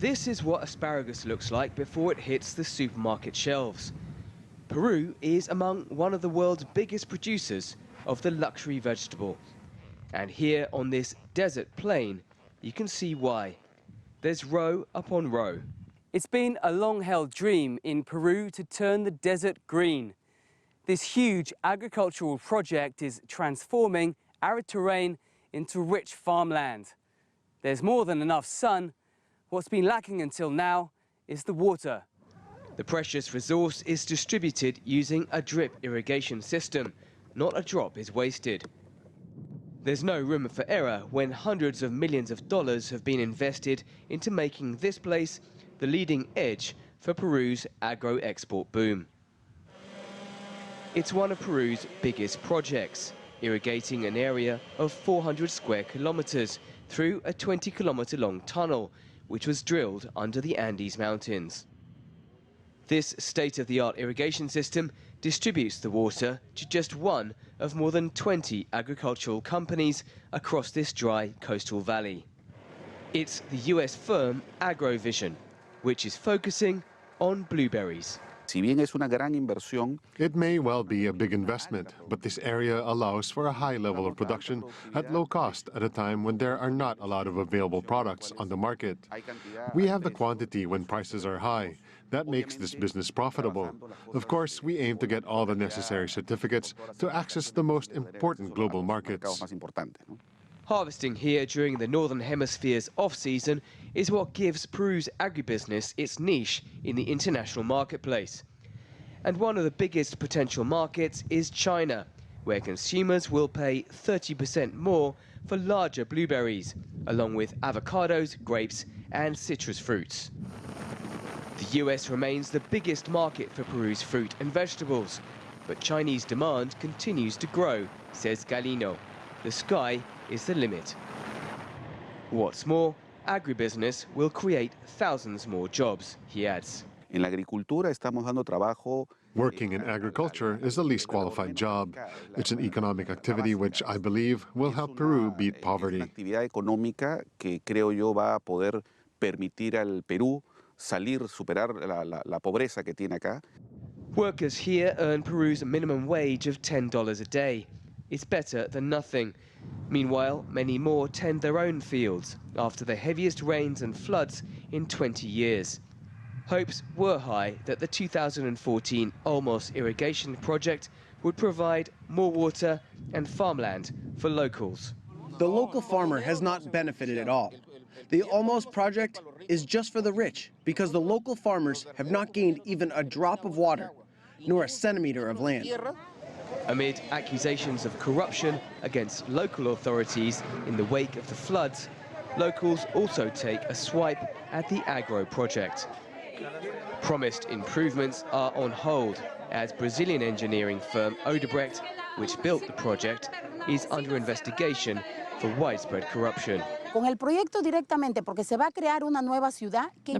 This is what asparagus looks like before it hits the supermarket shelves. Peru is among one of the world's biggest producers of the luxury vegetable. And here on this desert plain, you can see why. There's row upon row. It's been a long-held dream in Peru to turn the desert green. This huge agricultural project is transforming arid terrain into rich farmland. There's more than enough sun. What's been lacking until now is the water. The precious resource is distributed using a drip irrigation system. Not a drop is wasted. There's no room for error when hundreds of millions of dollars have been invested into making this place the leading edge for Peru's agro-export boom. It's one of Peru's biggest projects, irrigating an area of 400 square kilometers through a 20-kilometer-long tunnel, which was drilled under the Andes Mountains. This state-of-the-art irrigation system distributes the water to just one of more than 20 agricultural companies across this dry coastal valley. It's the US firm AgroVision, which is focusing on blueberries. It may well be a big investment, but this area allows for a high level of production at low cost at a time when there are not a lot of available products on the market. We have the quantity when prices are high. That makes this business profitable. Of course, we aim to get all the necessary certificates to access the most important global markets. Harvesting here during the Northern Hemisphere's off-season is what gives Peru's agribusiness its niche in the international marketplace. And one of the biggest potential markets is China, where consumers will pay 30% more for larger blueberries, along with avocados, grapes, and citrus fruits. The US remains the biggest market for Peru's fruit and vegetables, but Chinese demand continues to grow, says Galino. The sky is the limit. What's more, agribusiness will create thousands more jobs, he adds. Working in agriculture is the least qualified job. It's an economic activity which I believe will help Peru beat poverty. Workers here earn Peru's minimum wage of $10 a day. It's better than nothing. Meanwhile, many more tend their own fields after the heaviest rains and floods in 20 years. Hopes were high that the 2014 Olmos irrigation project would provide more water and farmland for locals. The local farmer has not benefited at all. The Olmos project is just for the rich because the local farmers have not gained even a drop of water, nor a centimeter of land. Amid accusations of corruption against local authorities in the wake of the floods, locals also take a swipe at the agro project. Promised improvements are on hold as Brazilian engineering firm Odebrecht, which built the project, is under investigation for widespread corruption. The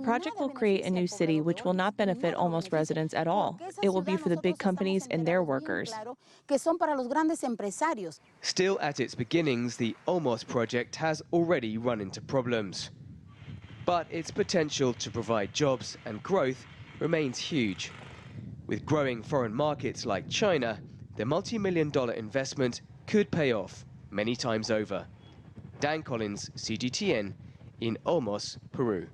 project will create a new city which will not benefit Olmos residents at all. It will be for the big companies and their workers. Still at its beginnings, the Olmos project has already run into problems. But its potential to provide jobs and growth remains huge. With growing foreign markets like China, the multi-million-dollar investment could pay off many times over. Dan Collyns, CGTN, in Olmos, Peru.